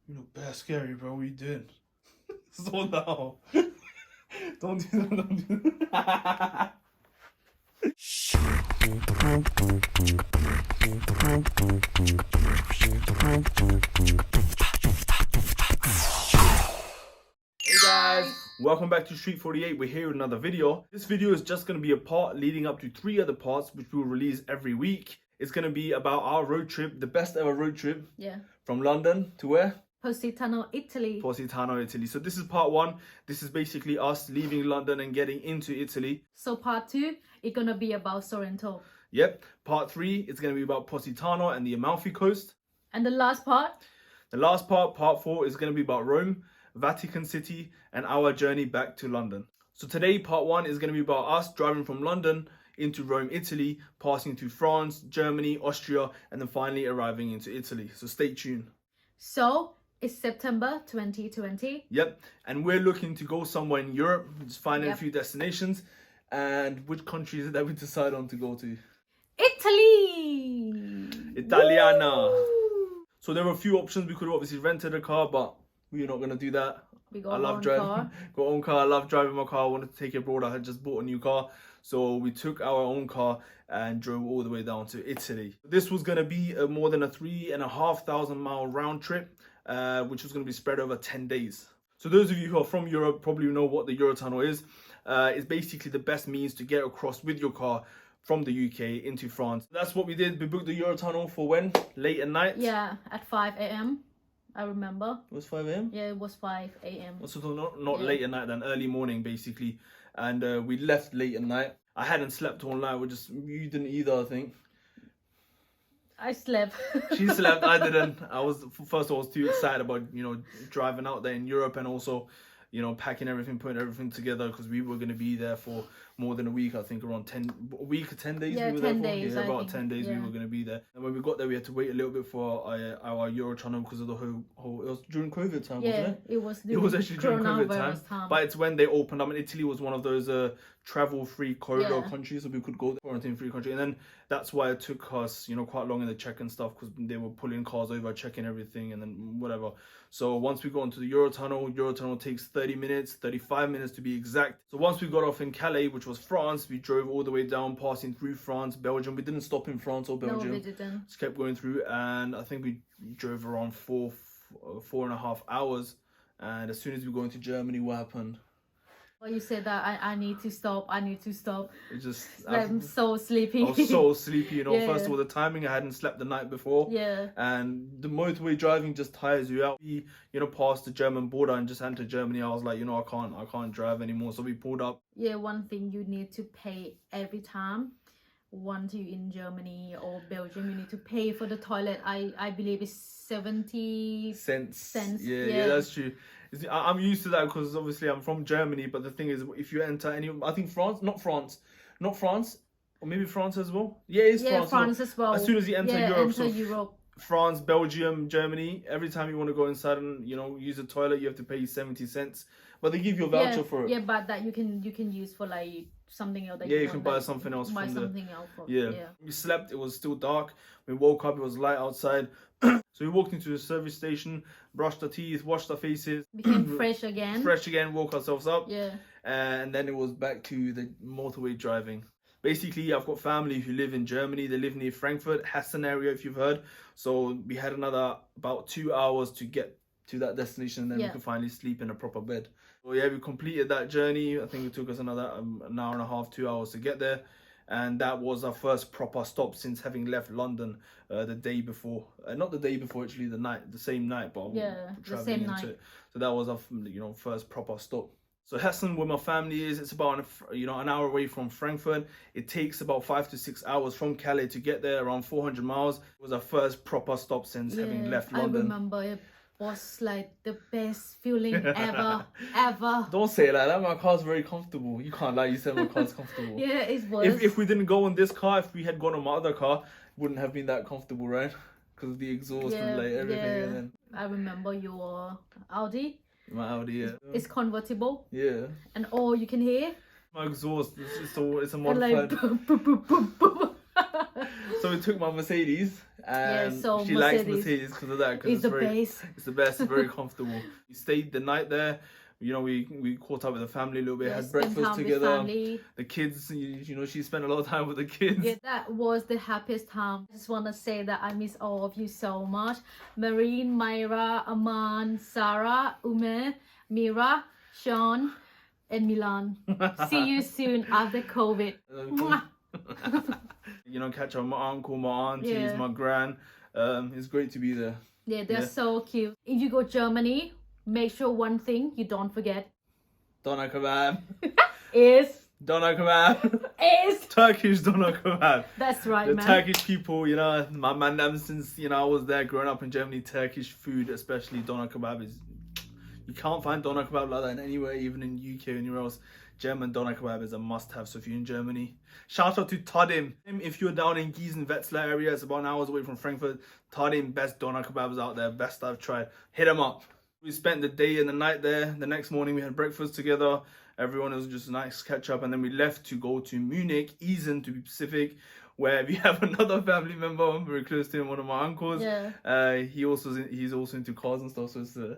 You look bare scary, bro. What are you doing? So now. Don't do that, don't do that. Hey guys, welcome back to Street 48. We're here with another video. This video is just going to be a part leading up to 3 other parts which we'll release every week. It's going to be about our road trip, the best ever road trip. Yeah. From London to where? Positano, Italy. Positano, Italy. So this is part 1. This is basically us leaving London and getting into Italy. So part 2, it's gonna be about Sorrento. Yep. Part 3, it's going to be about Positano and the Amalfi Coast. And the last part? The last part, part 4, is going to be about Rome, Vatican City, and our journey back to London. So today, part 1 is going to be about us driving from London into Rome, Italy, passing through France, Germany, Austria, and then finally arriving into Italy. So stay tuned. So it's September 2020. Yep. And we're looking to go somewhere in Europe, just finding a Yep. few destinations. And which country is it that we decide on to go to? Italy! Italiana. Woo! So there were a few options. We could have obviously rented a car, but we're not going to do that. We got I love one driving. car. Got own car. I love driving my car. I wanted to take it abroad. I had just bought a new car. So we took our own car and drove all the way down to Italy. This was going to be more than a 3,500 mile round trip, which was going to be spread over 10 days. So those of you who are from Europe probably know what the Eurotunnel is. It's basically the best means to get across with your car from the UK into France. That's what we did. We booked the Eurotunnel for when? Late at night? Yeah, at 5 a.m. I remember. It was 5 a.m.? Yeah, it was 5 a.m. So not late at night, then early morning basically. And we left late at night. I hadn't slept all night. You didn't either, I think. I slept. She slept, I didn't. I was too excited about, driving out there in Europe and also, packing everything, putting everything together because we were going to be there for more than a week. I think around 10 days Yeah, we were 10 there for. days, Yeah, I about think. 10 days we were going to be there. And when we got there, we had to wait a little bit for our Eurotunnel because of the whole it was during COVID time, Yeah, wasn't it? it was Actually during COVID time. But it's when they opened up, and Italy was one of those travel-free corridor countries, so we could go quarantine-free country. And then that's why it took us, quite long in the check and stuff because they were pulling cars over, checking everything, and then whatever. So once we got into the Eurotunnel takes 30 minutes, 35 minutes to be exact. So once we got off in Calais, which was France, we drove all the way down, passing through France, Belgium. We didn't stop in France or Belgium. No, we didn't. Just kept going through, and I think we drove around 4.5 hours. And as soon as we go into Germany, what happened? Well, you said that I need to stop. It just I'm so sleepy. I was so sleepy, Yeah. First of all, the timing, I hadn't slept the night before. Yeah. And the motorway driving just tires you out. We, passed the German border and just entered Germany. I was like, I can't drive anymore. So we pulled up. Yeah, one thing you need to pay every time. Once you in Germany or Belgium, you need to pay for the toilet. I believe it's 70 cents. Yeah, That's true. I'm used to that because obviously I'm from Germany. But the thing is, if you enter I think not France, or maybe France as well. Yeah, it's France. France as well. As soon as you enter Europe, Europe. France, Belgium, Germany, every time you want to go inside and use a toilet, you have to pay 70 cents. But they give you a voucher for it. Yeah, but that you can use for like something else. You can buy something else. Yeah. We slept. It was still dark. We woke up. It was light outside. So we walked into the service station, brushed our teeth, washed our faces, became fresh again. Woke ourselves up. Yeah. And then it was back to the motorway driving. Basically, I've got family who live in Germany. They live near Frankfurt, Hessen area, if you've heard. So we had another about 2 hours to get to that destination, and then we could finally sleep in a proper bed. So yeah, we completed that journey. I think it took us another an hour and a half, 2 hours to get there. And that was our first proper stop since having left London the day before. Not the day before, actually, the same night. But the same night. So that was our first proper stop. So Hessen, where my family is, it's about an hour away from Frankfurt. It takes about 5 to 6 hours from Calais to get there, around 400 miles. It was our first proper stop since having left London. I remember it was like the best feeling ever. Don't say it like that. My car's very comfortable. You can't lie. You said my car's comfortable. Yeah, it was. If we didn't go on this car, if we had gone on my other car, it wouldn't have been that comfortable, right? Because of the exhaust and like everything. Yeah. And then I remember your Audi. My Audi, yeah. It's convertible. Yeah. And all you can hear. My exhaust, it's a modified. Like, boom, boom, boom, boom, boom. So we took my Mercedes, and so she likes Mercedes Mercedes because of that. Because It's the best. it's the best, it's very comfortable. We stayed the night there. You know, we caught up with the family a little bit, Yeah, had spend breakfast time with together. family. The kids, you know, she spent a lot of time with the kids. Yeah, that was the happiest time. I just want to say that I miss all of you so much. Marine, Myra, Aman, Sarah, Ume, Mira, Sean, and Milan. See you soon after COVID. Mwah. You know, catch up with my uncle, my aunties, Yeah. my gran. It's great to be there. Yeah, they're Yeah. so cute. If you go Germany, make sure one thing you don't forget Doner kebab. is Doner kebab. Turkish doner kebab. That's right, The man. Turkish people, you know, my man, since, you know, I was there growing up in Germany, Turkish food, especially doner kebab, is, you can't find doner kebab like that in anywhere, even in UK or anywhere else. German doner kebab is a must-have. So if you're in Germany, shout out to Tadim. If you're down in Gießen, Wetzlar area, it's about an hour away from Frankfurt. Tadim, best doner kebabs out there, best I've tried. Hit them up. We spent the day and the night there. The next morning we had breakfast together. Everyone, it was just a nice catch up, and then we left to go to Munich, Essen to be specific, where we have another family member very close to him, one of my uncles. Yeah. He's also into cars and stuff, so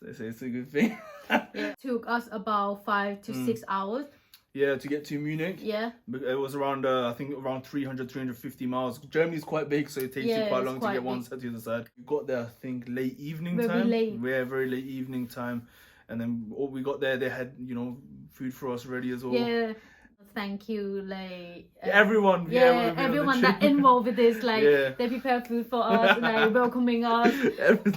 it's a good thing. It took us about 5 to 6 hours. Yeah, to get to Munich. Yeah. It was around, I think, around 350 miles. Germany's quite big, so it takes you quite long to get one side to the other side. We got there, I think, late evening time. Very late. Yeah, very late evening time. And then we got there, they had, you know, food for us ready as well. Yeah. Thank you, like everyone. Everyone that involved with this, like they prepare food for us, like welcoming us,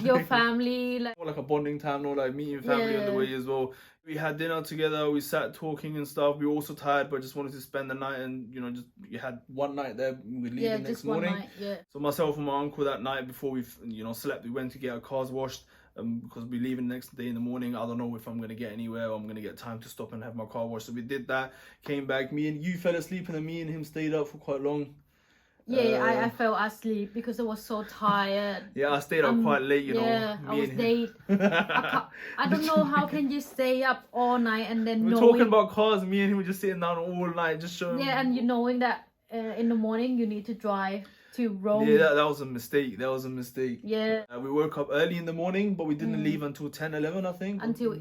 your family, like a bonding time, or like meeting family on the way as well. We had dinner together, we sat talking and stuff. We were also tired, but just wanted to spend the night, and you know, just you had one night there. We leave the next morning. One night, So myself and my uncle that night before we, you know, slept, we went to get our cars washed. Because we leave the next day in the morning, I don't know if I'm gonna get anywhere or I'm gonna get time to stop and have my car washed. So we did that, came back. Me and you fell asleep, and then me and him stayed up for quite long. Yeah, I fell asleep because I was so tired. Yeah, I stayed up quite late, you know. Yeah, I was late. I don't know how can you stay up all night and then we're talking about cars. Me and him were just sitting down all night, just showing. Yeah, and you knowing that in the morning you need to drive to Rome. Yeah, that was a mistake. Yeah. We woke up early in the morning, but we didn't leave until 10, 11, I think. Until,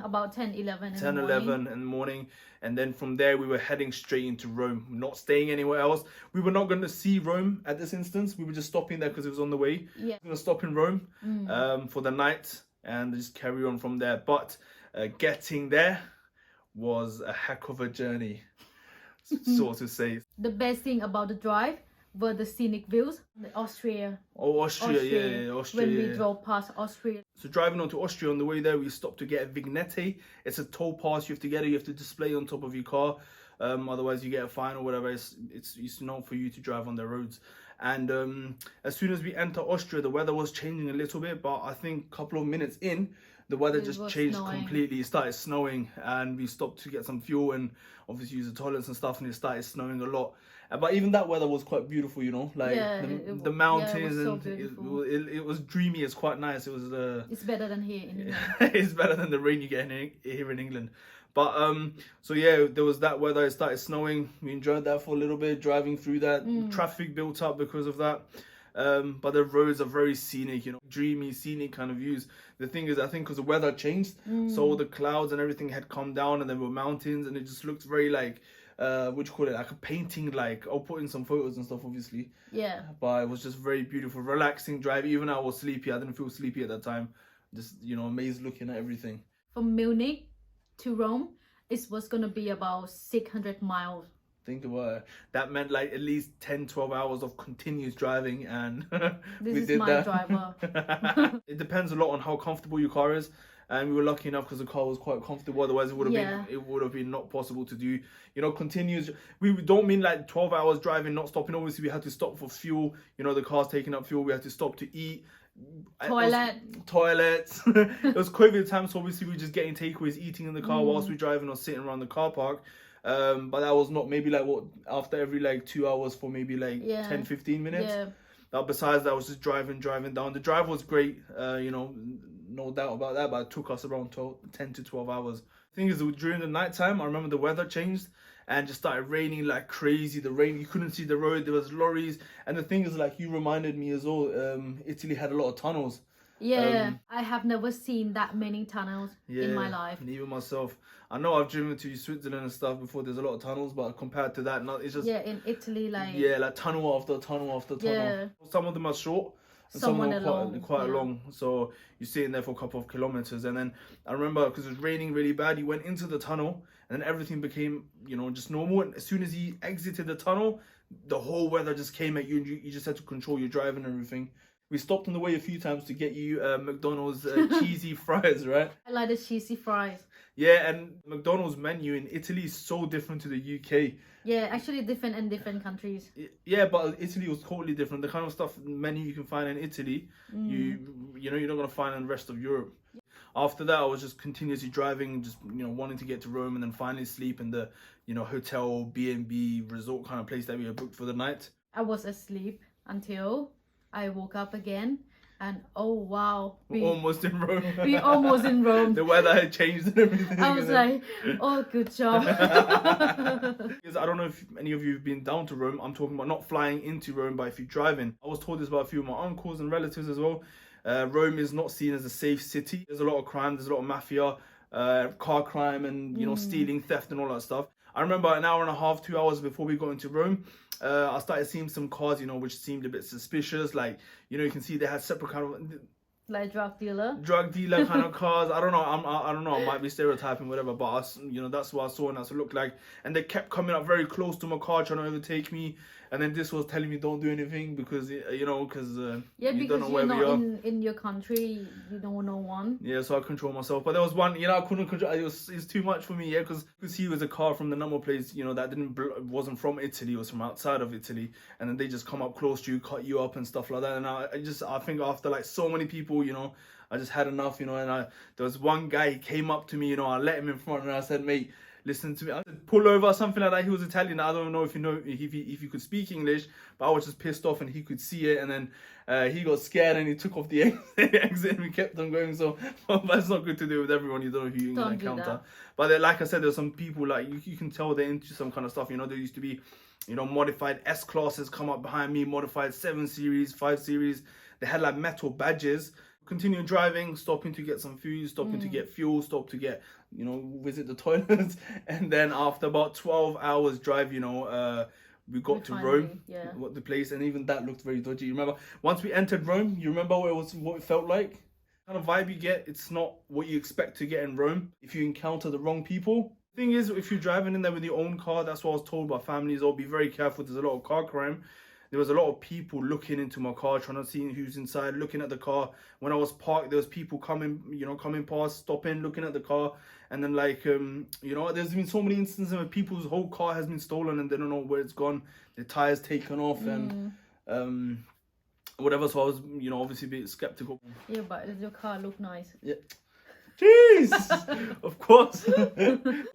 about 10, 11 in 10, the 11 in the morning. And then from there, we were heading straight into Rome, not staying anywhere else. We were not going to see Rome at this instance. We were just stopping there because it was on the way. Yeah. We were going to stop in Rome for the night and just carry on from there. But getting there was a heck of a journey, so to say. The best thing about the drive were the scenic views. Austria. Oh, Austria. When we drove past Austria. So driving on to Austria, on the way there, we stopped to get a vignette. It's a toll pass. You have to get it. You have to display on top of your car. Otherwise, you get a fine or whatever. It's not for you to drive on the roads. And as soon as we enter Austria, the weather was changing a little bit. But I think a couple of minutes in, the weather just changed completely. It started snowing, and we stopped to get some fuel and obviously use the toilets and stuff, and it started snowing a lot. But even that weather was quite beautiful, you know, like the mountains, and it was dreamy. It's quite nice. It was it's better than here in England. It's better than the rain you get here in England. But so yeah, there was that weather. It started snowing. We enjoyed that for a little bit, driving through that. Traffic built up because of that. But the roads are very scenic, you know, dreamy, scenic kind of views. The thing is, I think because the weather changed, so the clouds and everything had come down, and there were mountains, and it just looked very like, what do you call it, like a painting. Like, I'll put in some photos and stuff, obviously. Yeah. But it was just very beautiful, relaxing drive. Even I was sleepy. I didn't feel sleepy at that time. Just, you know, amazed looking at everything. From Munich to Rome, it was gonna be about 600 miles. Think about it. That meant like at least 10, 12 hours of continuous driving, and this is my driver. It depends a lot on how comfortable your car is, and we were lucky enough because the car was quite comfortable. Otherwise, it would have been not possible to do, you know, continuous. We don't mean like 12 hours driving, not stopping. Obviously, we had to stop for fuel. You know, the car's taking up fuel. We had to stop to eat. Toilets. It was COVID time, so obviously we were just getting takeaways, eating in the car whilst we're driving or sitting around the car park. But that was not maybe like after every like 2 hours for maybe like 10, 15 minutes. Yeah. But besides that, I was just driving down. The drive was great, you know, no doubt about that, but it took us around 10 to 12 hours. The thing is, during the night time, I remember the weather changed, and just started raining like crazy. The rain, you couldn't see the road. There was lorries, and the thing is, like, you reminded me as well. Italy had a lot of tunnels. Yeah, I have never seen that many tunnels in my life. And even myself, I know I've driven to Switzerland and stuff before. There's a lot of tunnels, but compared to that, it's just in Italy, like like tunnel after tunnel after tunnel. Yeah. Some of them are short, and some of them are quite long. So you're sitting there for a couple of kilometers, and then I remember because it was raining really bad, you went into the tunnel, and then everything became just normal. And as soon as he exited the tunnel, the whole weather just came at you, and you just had to control your driving and everything. We stopped on the way a few times to get you McDonald's cheesy fries, right? I like the cheesy fries. Yeah, and McDonald's menu in Italy is so different to the UK. Yeah, actually different in different countries. Yeah, but Italy was totally different. The kind of stuff menu you can find in Italy, you're not gonna find in the rest of Europe. After that, I was just continuously driving, just wanting to get to Rome, and then finally sleep in the hotel, B&B, resort kind of place that we had booked for the night. I was asleep until I woke up again, and oh wow, we're almost in Rome. We almost in Rome. The weather had changed and everything. I was like, oh, good job. Because I don't know if any of you have been down to Rome. I'm talking about not flying into Rome, but if you're driving. I was told this by a few of my uncles and relatives as well. Rome is not seen as a safe city. There's a lot of crime. There's a lot of mafia, car crime, and stealing, theft, and all that stuff. I remember an hour and a half, 2 hours before we got into Rome, I started seeing some cars, which seemed a bit suspicious. Like, you can see they had separate kind of like drug dealer kind of cars. I don't know. I don't know. I might be stereotyping, whatever. But that's what I saw, and that's what it looked like. And they kept coming up very close to my car, trying to overtake me. And then this was telling me don't do anything because you don't know where we are. In your country, you don't know one. Yeah, so I control myself. But there was one, I couldn't control. It's too much for me. Yeah, because he was a car from the number plates, that wasn't from Italy. It was from outside of Italy. And then they just come up close to you, cut you up and stuff like that. And I think after like so many people, I just had enough. And there was one guy, he came up to me. I let him in front, and I said, mate, listen to me. I said, pull over, something like that. He was Italian. I don't know if you could speak English, but I was just pissed off, and he could see it. And then he got scared, and he took off the exit, and we kept on going. So that's not good to do with everyone. You don't know who you encounter. But like I said, there's some people like you can tell they're into some kind of stuff. There used to be, modified S classes come up behind me, modified 7 Series, 5 Series. They had like metal badges. Continue driving, stopping to get some food, stopping to get fuel, stop to get, visit the toilets. And then after about 12 hours drive, we got to Rome, the place, and even that looked very dodgy. You remember, once we entered Rome, you remember what it felt like? Kind of vibe you get, it's not what you expect to get in Rome if you encounter the wrong people. The thing is, if you're driving in there with your own car, that's what I was told by families, be very careful, there's a lot of car crime. There was a lot of people looking into my car, trying to see who's inside, looking at the car. When I was parked, there was people coming past, stopping, looking at the car. And then there's been so many instances where people's whole car has been stolen and they don't know where it's gone. The tires taken off and whatever. So I was, obviously a bit skeptical. Yeah, but does your car look nice? Yeah. Jeez! Of course.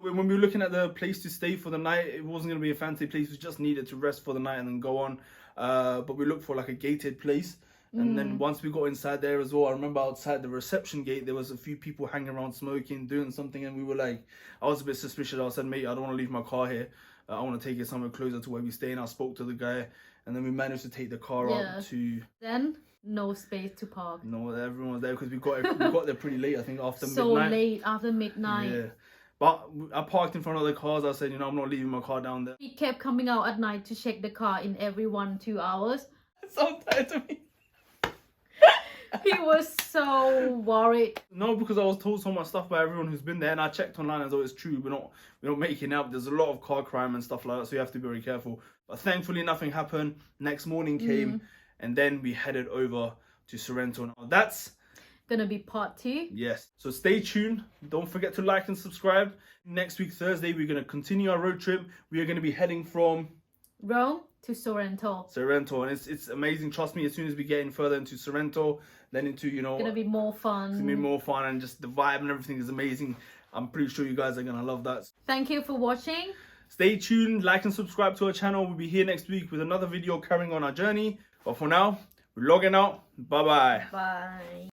When we were looking at the place to stay for the night, it wasn't going to be a fancy place. We just needed to rest for the night and then go on. But we looked for like a gated place. And then once we got inside there as well, I remember outside the reception gate, there was a few people hanging around smoking, doing something. And we were like, I was a bit suspicious. I said, mate, I don't want to leave my car here. I want to take it somewhere closer to where we stay. And I spoke to the guy. And then we managed to take the car up to... Then... no space to park. No, everyone was there because we got there pretty late. I think after midnight. So late after midnight. Yeah, but I parked in front of the cars. I said, I'm not leaving my car down there. He kept coming out at night to check the car in every 1-2 hours. It's so tired of me. He was so worried. No, because I was told so much stuff by everyone who's been there, and I checked online as though it's true. We're not making it up. There's a lot of car crime and stuff like that, so you have to be very careful. But thankfully, nothing happened. Next morning came. And then we headed over to Sorrento. Now that's gonna be part 2. Yes. So stay tuned. Don't forget to like and subscribe. Next week, Thursday, we're gonna continue our road trip. We are gonna be heading from Rome to Sorrento. And it's amazing. Trust me. As soon as we get in further into Sorrento, then into it's gonna be more fun. It's gonna be more fun, and just the vibe and everything is amazing. I'm pretty sure you guys are gonna love that. Thank you for watching. Stay tuned. Like and subscribe to our channel. We'll be here next week with another video carrying on our journey. But for now, we're logging out. Bye-bye. Bye.